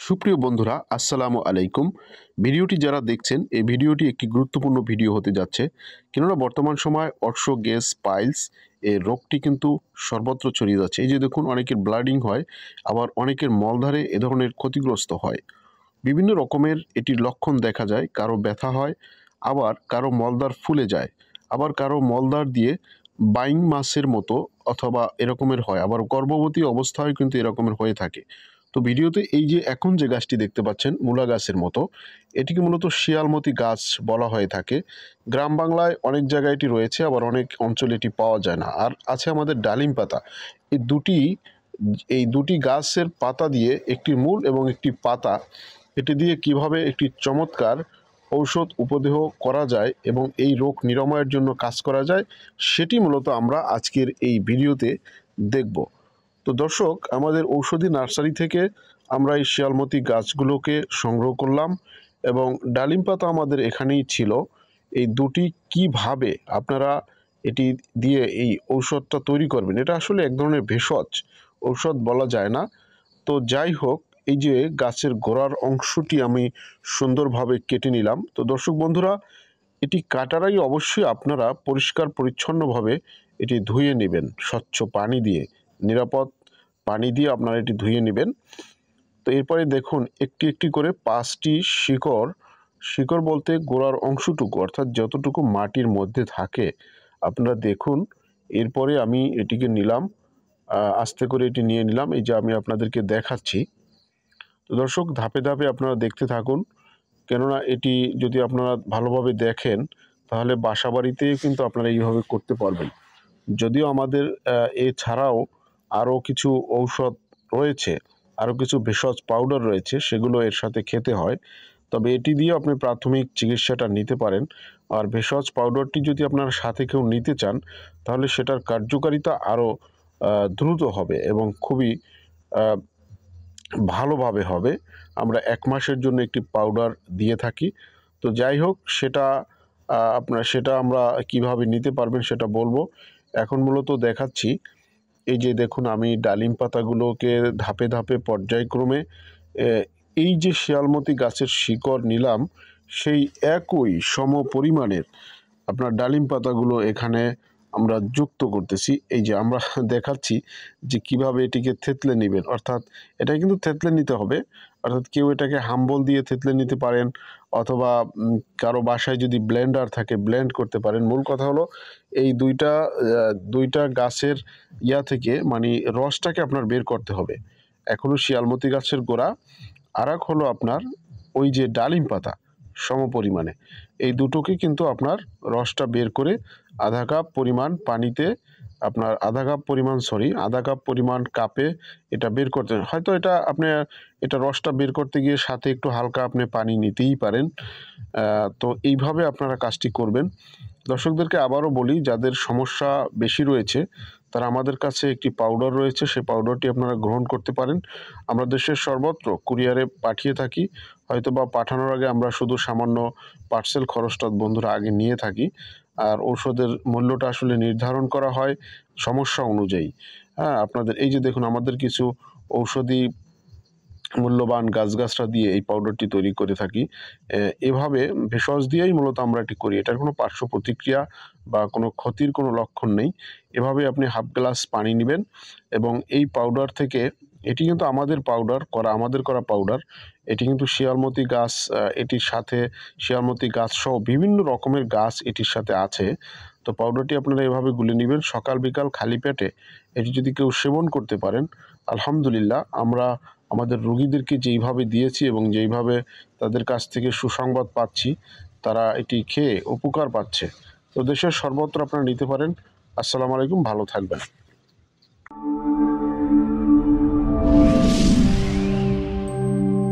সুপ্রিয় বন্ধুরা, আসসালামু আলাইকুম। ভিডিওটি যারা দেখছেন, এই ভিডিওটি একটি গুরুত্বপূর্ণ ভিডিও হতে যাচ্ছে। কেননা বর্তমান সময় অর্শ গ্যাস পাইলস এই রোগটি কিন্তু সর্বত্র ছড়িয়ে যাচ্ছে। এই যে দেখুন, অনেকের ব্লাডিং হয়, আবার অনেকের মলদ্বারে এ ধরনের ক্ষতিগ্রস্ত হয়। বিভিন্ন রকমের এটির লক্ষণ দেখা যায়। কারো ব্যথা হয়, আবার কারো মলদ্বার ফুলে যায়, আবার কারো মলদ্বার দিয়ে বাইং মাছের মতো অথবা এরকমের হয়, আবার গর্ভবতী অবস্থায় কিন্তু এরকমের হয়ে থাকে। তো ভিডিওতে এই যে এখন যে গাছটি দেখতে পাচ্ছেন, মূলা গাছের মতো, এটিকে মূলত শিয়ালমতি গাছ বলা হয়ে থাকে। গ্রাম বাংলায় অনেক জায়গায় এটি রয়েছে, আবার অনেক অঞ্চলে এটি পাওয়া যায় না। আর আছে আমাদের ডালিম পাতা। এই দুটি গাছের পাতা দিয়ে, একটি মূল এবং একটি পাতা, এটি দিয়ে কিভাবে একটি চমৎকার ঔষধ উপদেহ করা যায় এবং এই রোগ নিরাময়ের জন্য কাজ করা যায়, সেটি মূলত আমরা আজকের এই ভিডিওতে দেখব। তো দর্শক, আমাদের ঔষধি নার্সারি থেকে আমরা এই শিয়ালমতি গাছগুলোকে সংগ্রহ করলাম এবং ডালিম পাতা আমাদের এখানেই ছিল। এই দুটি কিভাবে আপনারা এটি দিয়ে এই ঔষধটা তৈরি করবেন, এটা আসলে এক ধরনের ভেষজ ঔষধ বলা যায় না। তো যাই হোক, এই যে গাছের গোড়ার অংশটি আমি সুন্দরভাবে কেটে নিলাম। তো দর্শক বন্ধুরা, এটি কাটার আগে অবশ্যই আপনারা পরিষ্কার পরিচ্ছন্নভাবে এটি ধুয়ে নেবেন, স্বচ্ছ পানি দিয়ে, নিরাপদ পানি দিয়ে আপনারা এটি ধুয়ে নেবেন। তো এরপরে দেখুন, একটি একটি করে 5টি শিকড়, শিকড় বলতে গোড়ার অংশটুকু, অর্থাৎ যতটুকু মাটির মধ্যে থাকে, আপনারা দেখুন। এরপরে আমি এটিকে নিলাম, আস্তে করে এটি নিয়ে নিলাম। এই যে আমি আপনাদেরকে দেখাচ্ছি। তো দর্শক, ধাপে ধাপে আপনারা দেখতে থাকুন, কেননা এটি যদি আপনারা ভালোভাবে দেখেন, তাহলে বাসাবাড়িতে কিন্তু আপনারা এইভাবে করতে পারবেন। যদিও আমাদের এছাড়াও আরও কিছু ঔষধ রয়েছে, আরও কিছু ভেষজ পাউডার রয়েছে, সেগুলো এর সাথে খেতে হয়। তবে এটি দিয়ে আপনি প্রাথমিক চিকিৎসাটা নিতে পারেন। আর ভেষজ পাউডারটি যদি আপনার সাথে কেউ নিতে চান, তাহলে সেটার কার্যকারিতা আরও দ্রুত হবে এবং খুবই ভালোভাবে হবে। আমরা 1 মাসের জন্য একটি পাউডার দিয়ে থাকি। তো যাই হোক, সেটা আমরা কিভাবে নিতে পারবেন সেটা বলবো। এখন মূলত দেখাচ্ছি। এই যে দেখুন, আমি ডালিম পাতাগুলোকে ধাপে ধাপে পর্যায়ক্রমে এই যে শিয়ালমতি গাছের শিকড় নিলাম, সেই একই সম পরিমাণের আপনার ডালিম পাতাগুলো এখানে আমরা যুক্ত করতেছি। এই যে আমরা দেখাচ্ছি যে কিভাবে এটিকে থেতলে নেবেন, অর্থাৎ এটা কিন্তু থেতলে নিতে হবে। অর্থাৎ কেউ এটাকে হাম্বল দিয়ে থেতলে নিতে পারেন, অথবা কারো বাসায় যদি ব্লেন্ডার থাকে ব্লেন্ড করতে পারেন। মূল কথা হলো এই দুইটা গাছের থেকে মানে রসটাকে আপনার বের করতে হবে। এক হলো শিয়ালমতি গাছের গোড়া, আর এক হলো আপনার ওই যে ডালিম পাতা, সমপরিমাণে এই দুটোকে কিন্তু আপনার রসটা বের করে আধা কাপ পরিমাণ পানিতে, আপনার আধা কাপ পরিমাণ কাপে এটা বের করতে, হয়তো এটা রসটা বের করতে গিয়ে সাথে একটু হালকা আপনি পানি নিতেই পারেন। তো এইভাবে আপনারা কাজটি করবেন। দর্শকদেরকে আবারও বলি, যাদের সমস্যা বেশি রয়েছে, তারা আমাদের কাছে একটি পাউডার রয়েছে, সেই পাউডারটি আপনারা গ্রহণ করতে পারেন। আমরা দেশের সর্বত্র কুরিয়ারে পাঠিয়ে থাকি। হয়তো বা পাঠানোর আগে আমরা শুধু সামান্য পার্সেল খরচটা বন্ধুরা আগে নিয়ে থাকি। আর ঔষধের মূল্যটা আসলে নির্ধারণ করা হয় সমস্যা অনুযায়ী। হ্যাঁ, আপনাদের এই যে দেখুন, আমাদের কিছু ঔষধি মূল্যবান গাছগাছরা দিয়ে এই পাউডারটি তৈরি করে থাকি। এভাবে ভেষজ দিয়েই মূলত আমরা এটি করি। এটার কোনো পার্শ্ব প্রতিক্রিয়া বা কোনো ক্ষতির কোনো লক্ষণ নেই। এভাবে আপনি হাফ গ্লাস পানি নেবেন এবং এই পাউডার থেকে, এটি কিন্তু আমাদের করা পাউডার। এটি কিন্তু শিয়ালমতি গাছ, এটির সাথে শিয়ালমতি গাছ সহ বিভিন্ন রকমের গাছ এটির সাথে আছে। তো পাউডারটি আপনারা এভাবে গুলে নেবেন সকাল বিকাল খালি পেটে। এটি যদি কেউ সেবন করতে পারেন, আলহামদুলিল্লাহ, আমরা আমাদের রোগীদেরকে যেইভাবে দিয়েছি এবং যেইভাবে তাদের কাছ থেকে সুসংবাদ পাচ্ছি, তারা এটি খেয়ে উপকার পাচ্ছে। তো দেশের সর্বত্র আপনারা নিতে পারেন। আসসালামু আলাইকুম, ভালো থাকবেন।